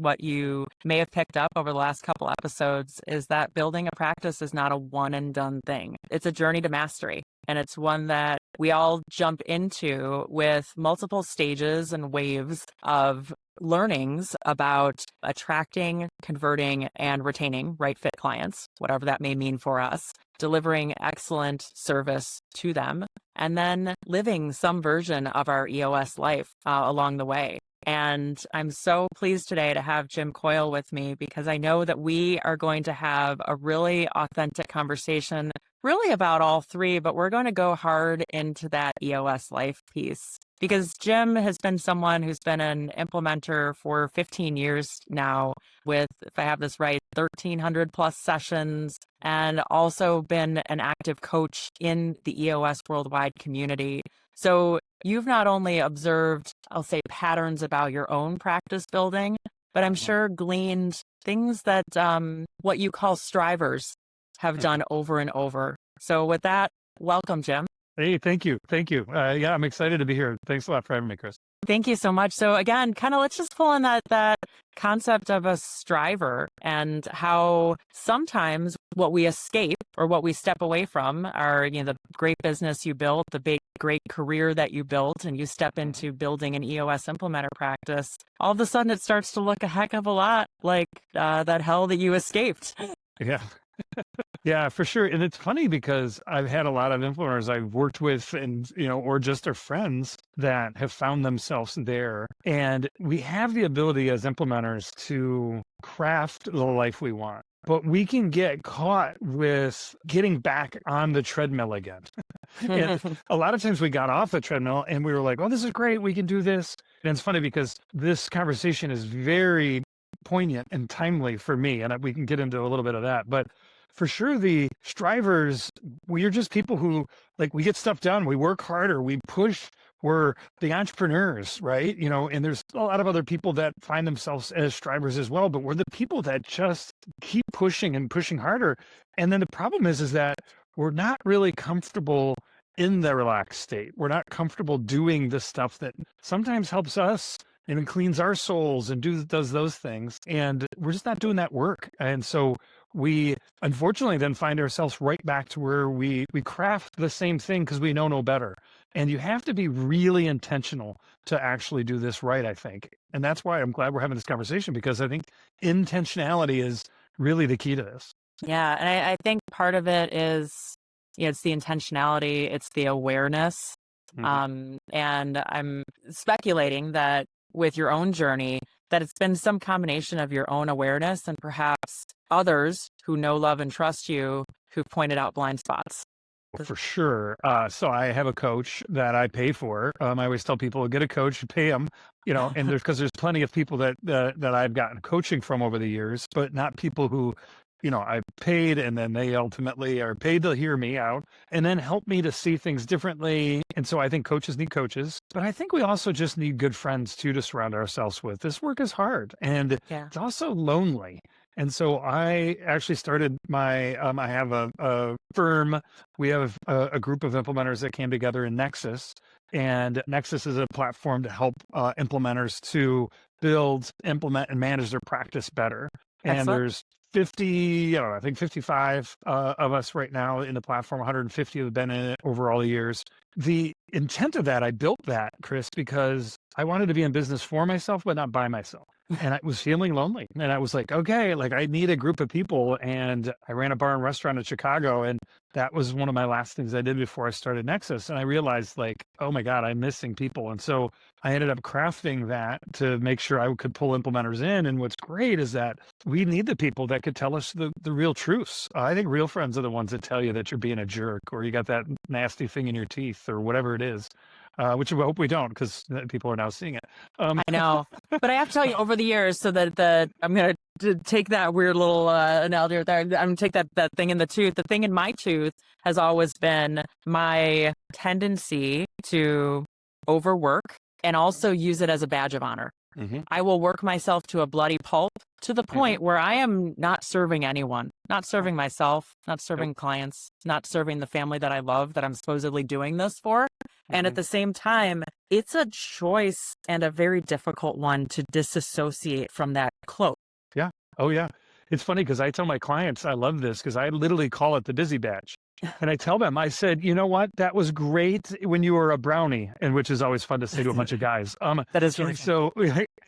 what you may have picked up over the last couple episodes is that building a practice is not a one and done thing. It's a journey to mastery. And it's one that we all jump into with multiple stages and waves of learnings about attracting, converting, and retaining right fit clients, whatever that may mean for us, delivering excellent service to them, and then living some version of our EOS life along the way. And I'm so pleased today to have Jim Coyle with me because I know that we are going to have a really authentic conversation, really about all three, but we're going to go hard into that EOS life piece because Jim has been someone who's been an implementer for 15 years now with, if I have this right, 1,300 plus sessions, and also been an active coach in the EOS worldwide community. So you've not only observed, I'll say, patterns about your own practice building, but I'm sure gleaned things that what you call strivers have done over and over. So with that, welcome, Jim. Hey, thank you. Thank you. Yeah, I'm excited to be here. Thanks a lot for having me, Chris. Thank you so much. So again, kind of let's just pull on that concept of a striver and how sometimes what we escape or what we step away from are, the great business you built, the great career that you built, and you step into building an EOS implementer practice. All of a sudden, it starts to look a heck of a lot like that hell that you escaped. Yeah. Yeah, for sure. And it's funny because I've had a lot of implementers I've worked with and, or just their friends that have found themselves there. And we have the ability as implementers to craft the life we want. But we can get caught with getting back on the treadmill again. And a lot of times we got off the treadmill and we were like, oh, this is great. We can do this. And it's funny because this conversation is very poignant and timely for me. And we can get into a little bit of that. But for sure, the strivers, we're just people who, we get stuff done. We work harder. We push. We're the entrepreneurs, right? And there's a lot of other people that find themselves as strivers as well. But we're the people that just keep pushing and pushing harder. And then the problem is that we're not really comfortable in the relaxed state. We're not comfortable doing the stuff that sometimes helps us and cleans our souls and does those things. And we're just not doing that work. And so we unfortunately then find ourselves right back to where we craft the same thing because we know no better. And you have to be really intentional to actually do this right, I think. And that's why I'm glad we're having this conversation because I think intentionality is really the key to this. Yeah. And I think part of it is, it's the intentionality, it's the awareness. Mm-hmm. And I'm speculating that with your own journey, that it's been some combination of your own awareness and perhaps others who know, love, and trust you who've pointed out blind spots. For sure. So I have a coach that I pay for. I always tell people, get a coach, pay them, and there's plenty of people that I've gotten coaching from over the years, but not people who, I paid and then they ultimately are paid to hear me out and then help me to see things differently. And so I think coaches need coaches, but I think we also just need good friends too to surround ourselves with. This work is hard and It's also lonely. And so I actually started I have a firm. We have a group of implementers that came together in Nexus. And Nexus is a platform to help implementers to build, implement, and manage their practice better. And there's 50, I think 55 of us right now in the platform, 150 have been in it over all the years. The intent of that, I built that, Chris, because I wanted to be in business for myself, but not by myself. And I was feeling lonely. And I was like, okay, I need a group of people. And I ran a bar and restaurant in Chicago. And that was one of my last things I did before I started Nexus. And I realized oh my God, I'm missing people. And so I ended up crafting that to make sure I could pull implementers in. And what's great is that we need the people that could tell us the real truths. I think real friends are the ones that tell you that you're being a jerk or you got that nasty thing in your teeth or whatever it is. Which I hope we don't, because people are now seeing it. I know, but I have to tell you, over the years, so that I'm going to take that weird little analogy right there. I'm going to take that thing in the tooth. The thing in my tooth has always been my tendency to overwork and also use it as a badge of honor. Mm-hmm. I will work myself to a bloody pulp to the point where I am not serving anyone, not serving myself, not serving clients, not serving the family that I love that I'm supposedly doing this for. And at the same time, it's a choice and a very difficult one to disassociate from that cloak. Yeah. Oh, yeah. It's funny because I tell my clients, I love this because I literally call it the dizzy badge. And I tell them, I said, you know what? That was great when you were a brownie, and which is always fun to say to a bunch of guys. That is really so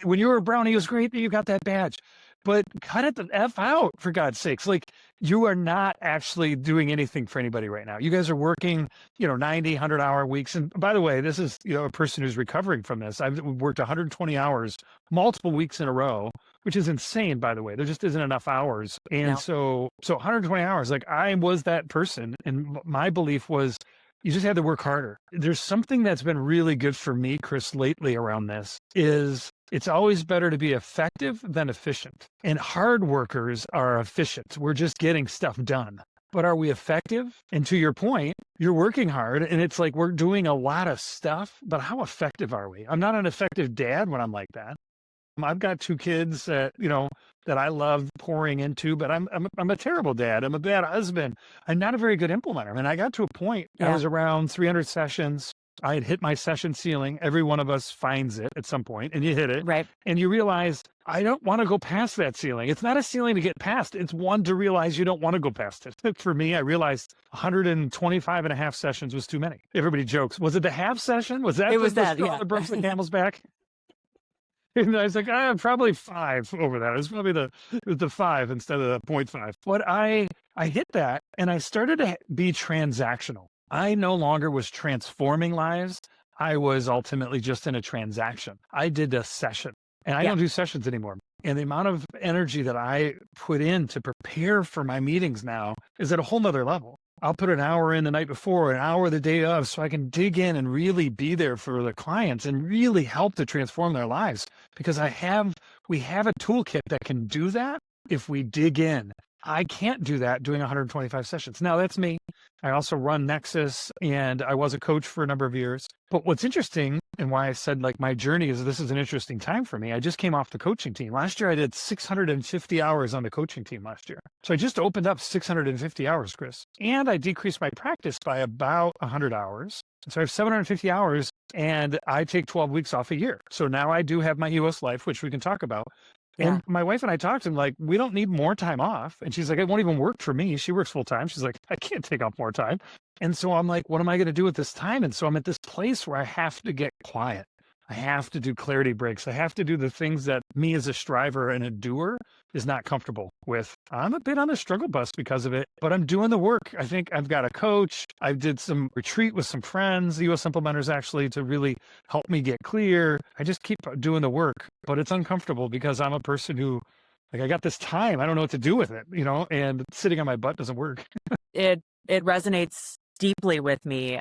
when you were a brownie, it was great that you got that badge. But cut it the F out, for God's sakes. Like, you are not actually doing anything for anybody right now. You guys are working, 90, 100-hour weeks. And by the way, this is, a person who's recovering from this. I've worked 120 hours, multiple weeks in a row, which is insane, by the way. There just isn't enough hours. And so 120 hours, like, I was that person. And my belief was, you just had to work harder. There's something that's been really good for me, Chris, lately around this is it's always better to be effective than efficient. And hard workers are efficient. We're just getting stuff done. But are we effective? And to your point, you're working hard and it's like we're doing a lot of stuff, but how effective are we? I'm not an effective dad when I'm like that. I've got 2 kids that, that I love pouring into, but I'm a terrible dad. I'm a bad husband. I'm not a very good implementer. And I got to a point, I was around 300 sessions. I had hit my session ceiling. Every one of us finds it at some point, and you hit it. Right. And you realize, I don't want to go past that ceiling. It's not a ceiling to get past. It's one to realize you don't want to go past it. For me, I realized 125 and a half sessions was too many. Everybody jokes. Was it the half session? Was that? It was that, that broke the camel's back? And I was like, probably 5 over that. It was probably the 5 instead of the 0.5. But I hit that and I started to be transactional. I no longer was transforming lives. I was ultimately just in a transaction. I did a session and I don't do sessions anymore. And the amount of energy that I put in to prepare for my meetings now is at a whole nother level. I'll put an hour in the night before, an hour the day of, so I can dig in and really be there for the clients and really help to transform their lives. Because we have a toolkit that can do that if we dig in. I can't do that doing 125 sessions. Now, that's me. I also run Nexus, and I was a coach for a number of years. But what's interesting, and why I said like my journey is this is an interesting time for me. I just came off the coaching team. Last year, I did 650 hours on the coaching team last year. So I just opened up 650 hours, Chris. And I decreased my practice by about 100 hours. So I have 750 hours, and I take 12 weeks off a year. So now I do have my US life, which we can talk about. And my wife and I talked and like, we don't need more time off. And she's like, it won't even work for me. She works full time. She's like, I can't take off more time. And so I'm like, what am I going to do with this time? And so I'm at this place where I have to get quiet. I have to do clarity breaks. I have to do the things that me as a striver and a doer is not comfortable with. I'm a bit on the struggle bus because of it, but I'm doing the work. I think I've got a coach. I did some retreat with some friends, US implementers actually, to really help me get clear. I just keep doing the work, but it's uncomfortable because I'm a person who, like, I got this time. I don't know what to do with it, and sitting on my butt doesn't work. It resonates deeply with me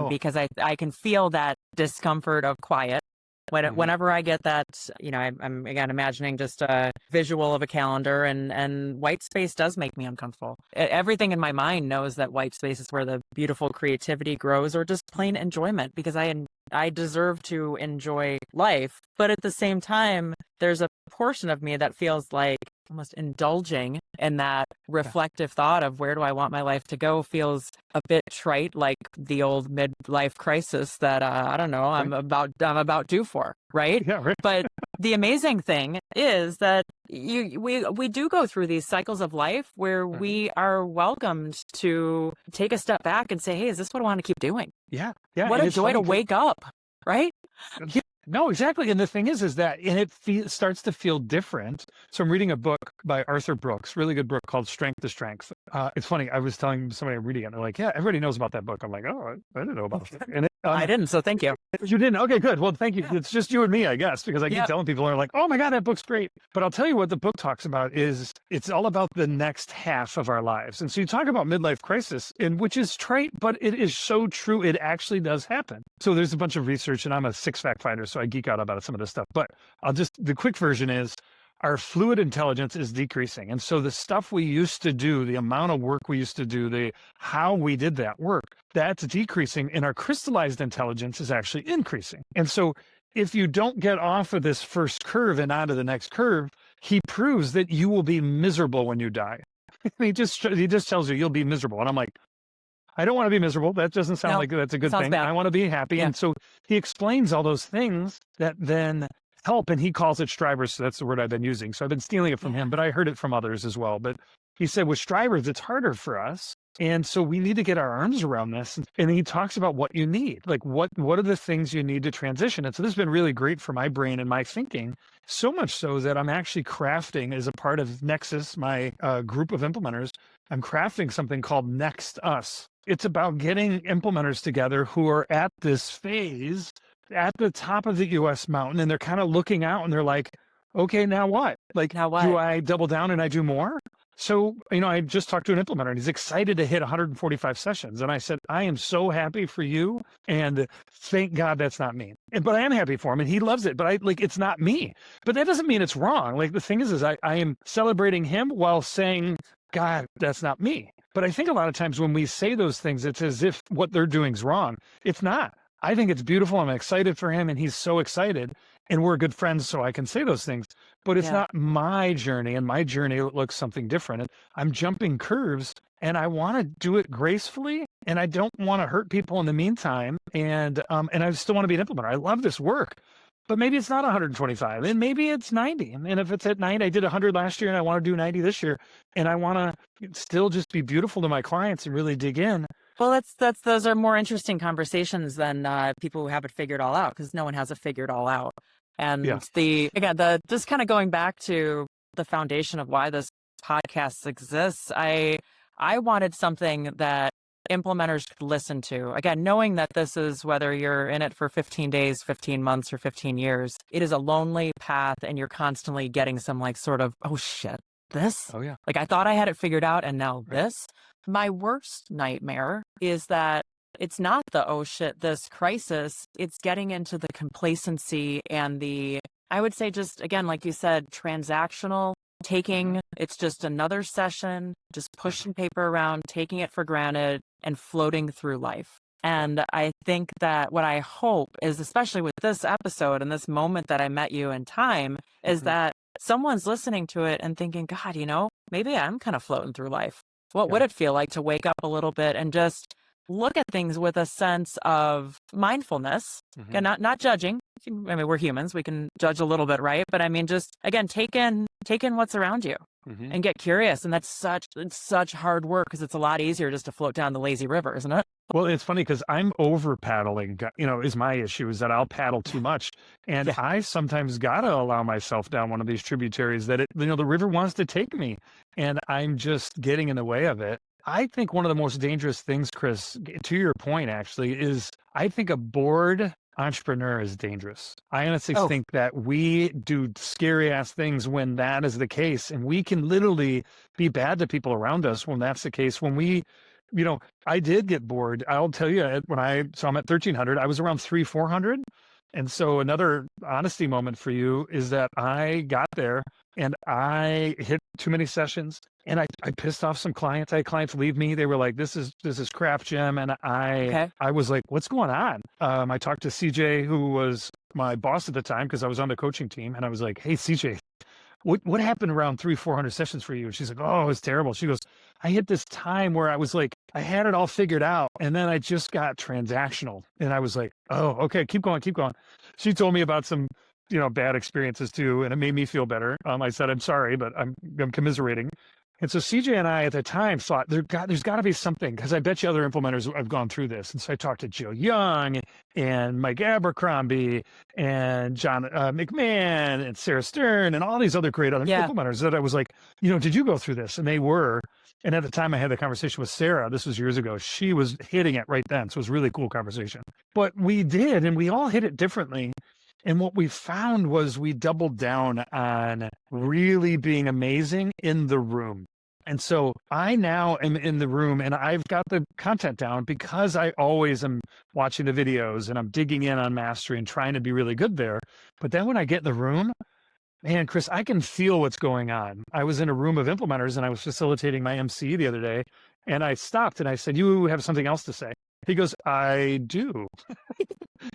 because I can feel that discomfort of quiet. Whenever I get that, I'm again imagining just a visual of a calendar and white space does make me uncomfortable. Everything in my mind knows that white space is where the beautiful creativity grows, or just plain enjoyment, because I deserve to enjoy life. But at the same time, there's a portion of me that feels like almost indulging in that reflective thought of where do I want my life to go feels a bit trite, like the old midlife crisis that I don't know, I'm about due for, right? Yeah, right. But the amazing thing is that we do go through these cycles of life where we are welcomed to take a step back and say, hey, is this what I want to keep doing? Yeah. What a joy to wake up, right? Yeah. No, exactly. And the thing is that, and it starts to feel different. So I'm reading a book by Arthur Brooks, really good book called Strength to Strength. It's funny. I was telling somebody I'm reading it, and they're like, yeah, everybody knows about that book. I'm like, oh, I didn't know about it. And I didn't, so thank you. You didn't? Okay, good. Well, thank you. It's just you and me, I guess, because I keep telling people, they're like, oh my God, that book's great. But I'll tell you what the book talks about is it's all about the next half of our lives. And so you talk about midlife crisis, which is trite, but it is so true. It actually does happen. So there's a bunch of research, and I'm a six-fact finder, so I geek out about some of this stuff. But the quick version is, our fluid intelligence is decreasing. And so the stuff we used to do, the amount of work we used to do, how we did that work, that's decreasing, and our crystallized intelligence is actually increasing. And so if you don't get off of this first curve and onto the next curve, he proves that you will be miserable when you die. he just tells you you'll be miserable. And I'm like, I don't want to be miserable. That doesn't sound like that's a good thing. Bad. I want to be happy. Yeah. And so he explains all those things that then help, and he calls it strivers. So that's the word I've been using. So I've been stealing it from him, but I heard it from others as well. But he said with strivers, it's harder for us. And so we need to get our arms around this. And he talks about what you need, like what are the things you need to transition. And so this has been really great for my brain and my thinking, so much so that I'm actually crafting as a part of Nexus, my group of implementers. I'm crafting something called Next Us. It's about getting implementers together who are at this phase at the top of the US mountain, and they're kind of looking out and they're like, okay, now what? Like, now what? Do I double down and I do more? So, I just talked to an implementer and he's excited to hit 145 sessions. And I said, I am so happy for you. And thank God that's not me. But I am happy for him and he loves it. But it's not me. But that doesn't mean it's wrong. Like the thing is I am celebrating him while saying, God, that's not me. But I think a lot of times when we say those things, it's as if what they're doing is wrong. It's not. I think it's beautiful. I'm excited for him and he's so excited. And we're good friends, so I can say those things. But it's not my journey, and my journey looks something different. And I'm jumping curves, and I want to do it gracefully, and I don't want to hurt people in the meantime. And I still want to be an implementer. I love this work. But maybe it's not 125, and maybe it's 90. And if it's at 90, I did 100 last year, and I want to do 90 this year. And I want to still just be beautiful to my clients and really dig in. Well, those are more interesting conversations than people who have it figured all out, because no one has it figured all out. And just kind of going back to the foundation of why this podcast exists, I wanted something that implementers could listen to. Again, knowing that this is, whether you're in it for 15 days, 15 months, or 15 years, it is a lonely path, and you're constantly getting some sort of, oh shit, this? Oh yeah. Like I thought I had it figured out, and now this? My worst nightmare is that it's not the, oh shit, this crisis. It's getting into the complacency and I would say just, again, like you said, transactional, it's just another session, just pushing paper around, taking it for granted and floating through life. And I think that what I hope is, especially with this episode and this moment that I met you in time, is that someone's listening to it and thinking, God, maybe I'm kind of floating through life. What would it feel like to wake up a little bit and just look at things with a sense of mindfulness and not judging? I mean, we're humans. We can judge a little bit, right? But I mean, just, again, take in what's around you and get curious. And it's such hard work, because it's a lot easier just to float down the lazy river, isn't it? Well, it's funny because I'm over paddling, is my issue, is that I'll paddle too much. And I sometimes got to allow myself down one of these tributaries that the river wants to take me, and I'm just getting in the way of it. I think one of the most dangerous things, Chris, to your point, actually, is I think a bored entrepreneur is dangerous. I honestly think that we do scary ass things when that is the case. And we can literally be bad to people around us when that's the case. When we, I did get bored. I'll tell you, I'm at 1,300, I was around 400. And so another honesty moment for you is that I got there and I hit too many sessions, and I pissed off some clients. I had clients leave me. They were like, this is crap, Jim. And I was like, what's going on? I talked to CJ, who was my boss at the time, because I was on the coaching team. And I was like, hey, CJ, what happened around 300-400 sessions for you? And she's like, oh, it was terrible. She goes, I hit this time where I was like, I had it all figured out, and then I just got transactional. And I was like, oh, okay, keep going. She told me about some, bad experiences too, and it made me feel better. I said, I'm sorry, but I'm commiserating. And so CJ and I at the time thought there's got to be something, because I bet you other implementers have gone through this. And so I talked to Joe Young and Mike Abercrombie and John McMahon and Sarah Stern and all these other great other implementers that I was like, did you go through this? And they were. And at the time I had the conversation with Sarah, this was years ago, she was hitting it right then. So it was a really cool conversation. But we did, and we all hit it differently. And what we found was we doubled down on really being amazing in the room. And so I now am in the room, and I've got the content down because I always am watching the videos and I'm digging in on mastery and trying to be really good there. But then when I get in the room, man, Chris, I can feel what's going on. I was in a room of implementers and I was facilitating my MC the other day, and I stopped and I said, you have something else to say? He goes, I do.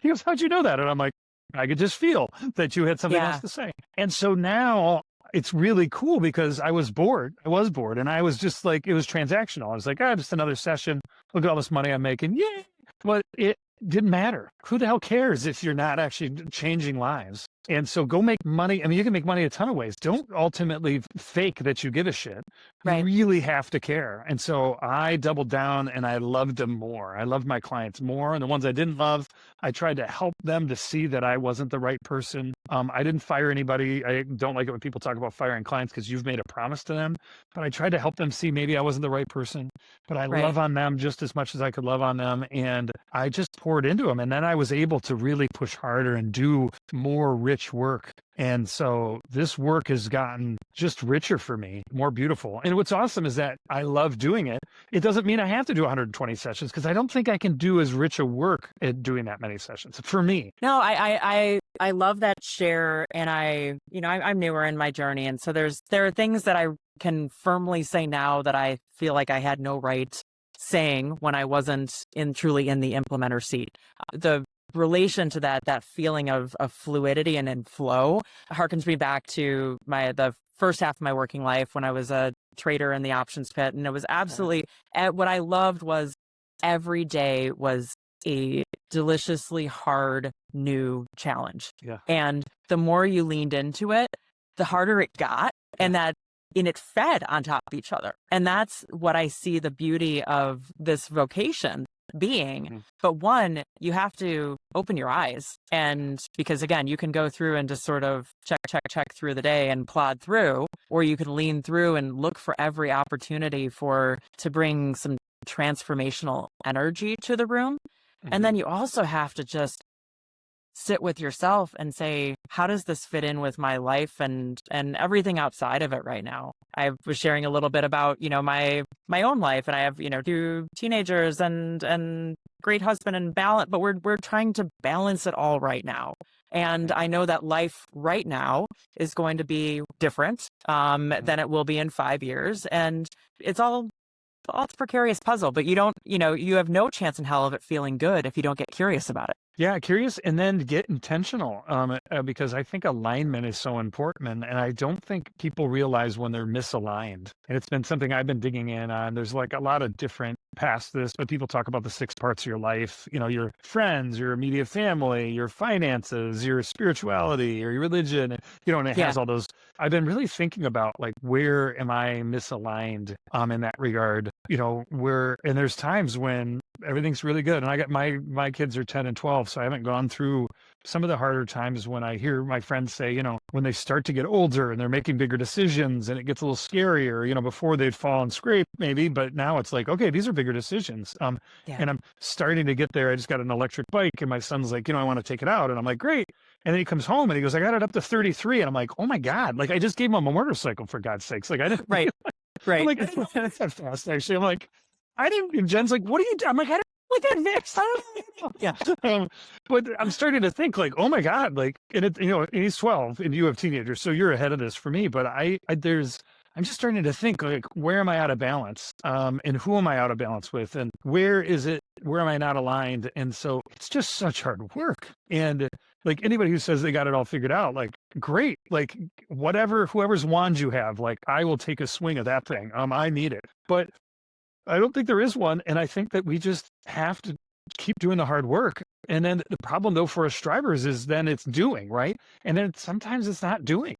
He goes, how'd you know that? And I'm like, I could just feel that you had something else to say. And so now, it's really cool because I was bored. And I was just like, it was transactional. I was like, just another session. Look at all this money I'm making. Yay. But it didn't matter. Who the hell cares if you're not actually changing lives? And so go make money. I mean, you can make money a ton of ways. Don't ultimately fake that you give a shit. You Right. really have to care. And so I doubled down and I loved them more. I loved my clients more. And the ones I didn't love, I tried to help them to see that I wasn't the right person. I didn't fire anybody. I don't like it when people talk about firing clients because you've made a promise to them. But I tried to help them see maybe I wasn't the right person. But I love on them just as much as I could love on them. And I just poured into them. And then I was able to really push harder and do more rich work. And so this work has gotten just richer for me, more beautiful. And what's awesome is that I love doing it. It doesn't mean I have to do 120 sessions because I don't think I can do as rich a work at doing that many sessions for me. No, I love that share. And I'm newer in my journey. And so there are things that I can firmly say now that I feel like I had no right saying when I wasn't truly in the implementer seat. The relation to that feeling of fluidity and in flow harkens me back to the first half of my working life when I was a trader in the options pit. And it was absolutely what I loved was every day was a deliciously hard new challenge. Yeah. And the more you leaned into it, the harder it got. And it fed on top of each other. And that's what I see the beauty of this vocation being. Mm-hmm. But one, you have to open your eyes. And because again, you can go through and just sort of check through the day and plod through, or you can lean through and look for every opportunity to bring some transformational energy to the room. Mm-hmm. And then you also have to just sit with yourself and say, how does this fit in with my life and everything outside of it right now? I was sharing a little bit about, my own life, and I have, 2 teenagers and great husband and balance, but we're trying to balance it all right now. And I know that life right now is going to be different than it will be in 5 years. And it's all a precarious puzzle, but you have no chance in hell of it feeling good if you don't get curious about it. Yeah, curious, and then get intentional, because I think alignment is so important, and I don't think people realize when they're misaligned. And it's been something I've been digging in on. There's like a lot of different past this, but people talk about the 6 parts of your life, your friends, your immediate family, your finances, your spirituality, or your religion, and it has all those. I've been really thinking about like, where am I misaligned in that regard? And there's times when everything's really good. And I got my kids are 10 and 12, so I haven't gone through some of the harder times when I hear my friends say, when they start to get older and they're making bigger decisions and it gets a little scarier, before they'd fall and scrape maybe, but now it's like, okay, these are bigger decisions. And I'm starting to get there. I just got an electric bike and my son's like, I want to take it out. And I'm like, great. And then he comes home and he goes, I got it up to 33. And I'm like, oh my God, like I just gave him a motorcycle for God's sakes. Like I didn't. Right. I'm like, I didn't know that fast actually. I'm like, I didn't. And Jen's like, what are you doing? I'm like, I don't like that mix. I don't know. Yeah. But I'm starting to think like, oh my God, like, and it, he's 12 and you have teenagers, so you're ahead of this for me. But I'm just starting to think like, where am I out of balance? And who am I out of balance with? And where am I not aligned? And so it's just such hard work. And like anybody who says they got it all figured out, like, great, like whoever's wand you have, like I will take a swing of that thing. I need it. But I don't think there is one. And I think that we just have to keep doing the hard work. And then the problem though for us strivers is then it's doing, right? And then sometimes it's not doing.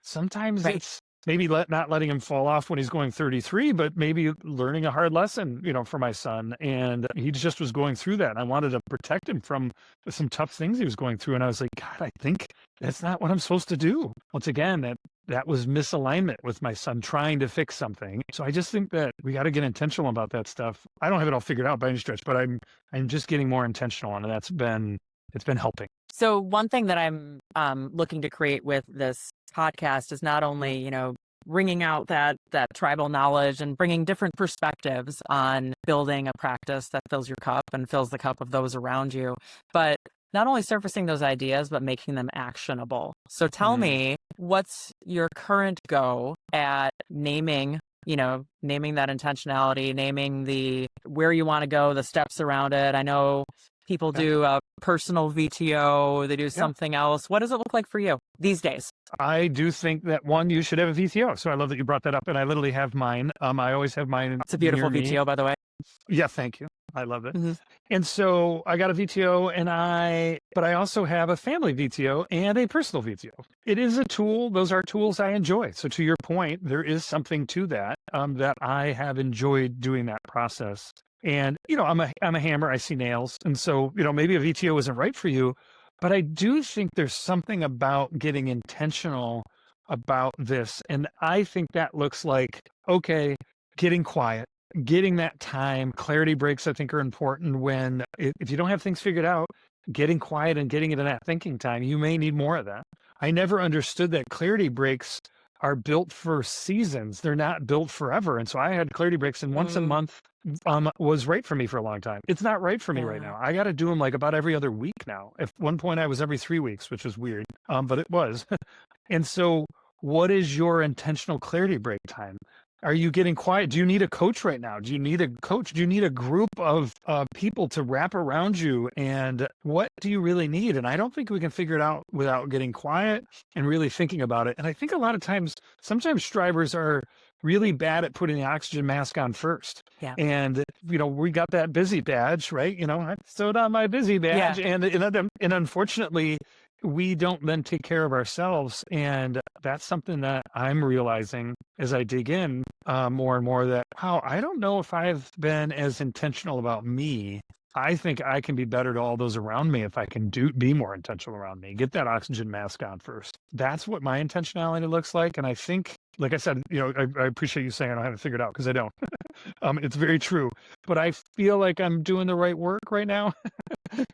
Sometimes it's maybe not letting him fall off when he's going 33, but maybe learning a hard lesson, for my son. And he just was going through that. And I wanted to protect him from some tough things he was going through. And I was like, God, I think that's not what I'm supposed to do. Once again, that was misalignment with my son trying to fix something. So I just think that we got to get intentional about that stuff. I don't have it all figured out by any stretch, but I'm just getting more intentional, and it's been helping. So one thing that I'm looking to create with this podcast is not only, bringing out that tribal knowledge and bringing different perspectives on building a practice that fills your cup and fills the cup of those around you, but not only surfacing those ideas, but making them actionable. So tell me, what's your current go at naming that intentionality, naming where you want to go, the steps around it. I know people do personal VTO, they do something else. What does it look like for you these days? I do think that one, you should have a VTO. So I love that you brought that up, and I literally have mine. I always have mine. It's a beautiful VTO, by the way. Yeah, thank you. I love it. And so I got a VTO, but I also have a family VTO and a personal VTO. It is a tool. Those are tools I enjoy. So to your point, there is something to that, that I have enjoyed doing that process. And, I'm a hammer. I see nails. And so, maybe a VTO isn't right for you, but I do think there's something about getting intentional about this. And I think that looks like, okay, getting quiet, getting that time. Clarity breaks, I think, are important when, if you don't have things figured out, getting quiet and getting into that thinking time, you may need more of that. I never understood that clarity breaks are built for seasons. They're not built forever. And so I had clarity breaks, and once a month was right for me for a long time. It's not right for me right now. I got to do them like about every other week now. At one point I was every 3 weeks, which was weird, but it was. And so what is your intentional clarity break time? Are you getting quiet? Do you need a coach right now? Do you need a coach? Do you need a group of people to wrap around you? And what do you really need? And I don't think we can figure it out without getting quiet and really thinking about it. And I think a lot of times, sometimes strivers are really bad at putting the oxygen mask on first. Yeah. And, we got that busy badge, right? I sewed on my busy badge. Yeah. And unfortunately, we don't then take care of ourselves. And that's something that I'm realizing as I dig in more and more, that, wow, I don't know if I've been as intentional about me. I think I can be better to all those around me if I can be more intentional around me. Get that oxygen mask on first. That's what my intentionality looks like. And I think, like I said, I appreciate you saying I don't have it figured out, because I don't. It's very true. But I feel like I'm doing the right work right now.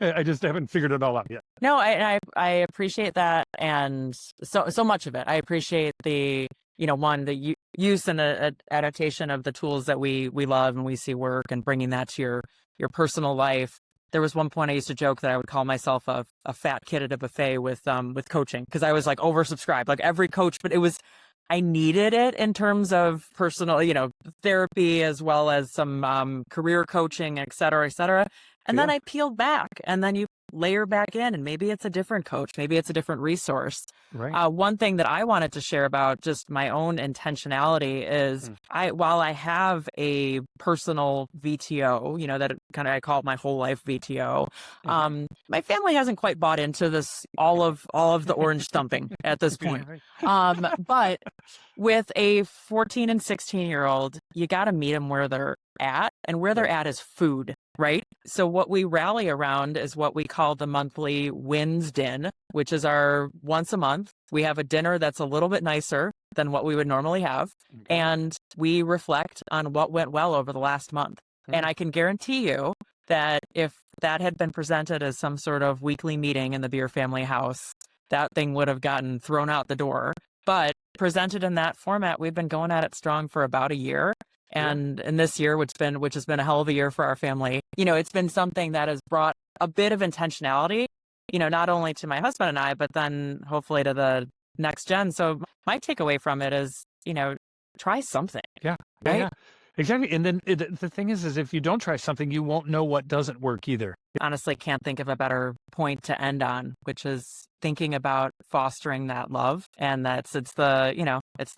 I just haven't figured it all out yet. No, I appreciate that, and so much of it. I appreciate the the use and adaptation of the tools that we love and we see work, and bringing that to your personal life. There was one point I used to joke that I would call myself a fat kid at a buffet with coaching, because I was like oversubscribed, like every coach, but I needed it in terms of personal, therapy, as well as some career coaching, et cetera, et cetera. And then I peeled back, and then you layer back in, and maybe it's a different coach, maybe it's a different resource. Right. One thing that I wanted to share about just my own intentionality is while I have a personal VTO, that kind of, I call it my whole life VTO. My family hasn't quite bought into this, all of the orange thumping at this point. But with a 14 and 16-year-old, you got to meet them where they're at, and where they're at is food. Right. So what we rally around is what we call the monthly wins din, which is our once a month. We have a dinner that's a little bit nicer than what we would normally have. And we reflect on what went well over the last month. And I can guarantee you that if that had been presented as some sort of weekly meeting in the Beer Family House, that thing would have gotten thrown out the door. But presented in that format, we've been going at it strong for about a year. And in this year, which has been a hell of a year for our family, it's been something that has brought a bit of intentionality, not only to my husband and I, but then hopefully to the next gen. So my takeaway from it is, try something. Yeah. Right? Yeah. Exactly. And then the thing is if you don't try something, you won't know what doesn't work either. Honestly, can't think of a better point to end on, which is thinking about fostering that love. And it's the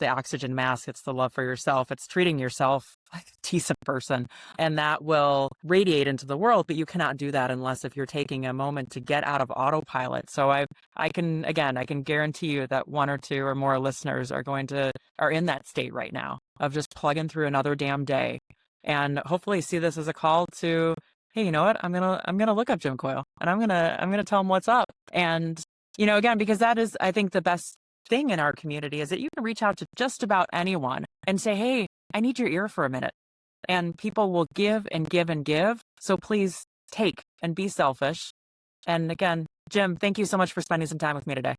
oxygen mask. It's the love for yourself. It's treating yourself like a decent person, and that will radiate into the world. But you cannot do that unless if you're taking a moment to get out of autopilot. So I can guarantee you that one or two or more listeners are in that state right now of just plugging through another damn day, and hopefully see this as a call to, hey, you know what? I'm gonna look up Jim Coyle, and I'm gonna tell him what's up. And again, because that is, I think, the best thing in our community is that you can reach out to just about anyone and say, hey, I need your ear for a minute. And people will give and give and give. So please take and be selfish. And again, Jim, thank you so much for spending some time with me today.